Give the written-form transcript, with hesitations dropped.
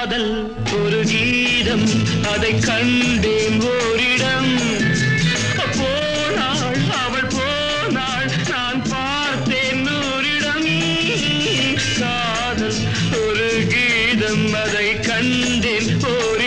காதல் ஒரு கீதம் அதை கண்டேன் ஓரிடம் போனாள் அவள் போனாள் நான் பார்த்தேன் நூறிடம் காதல் ஒரு கீதம் அதை கண்டேன் ஓரிடம்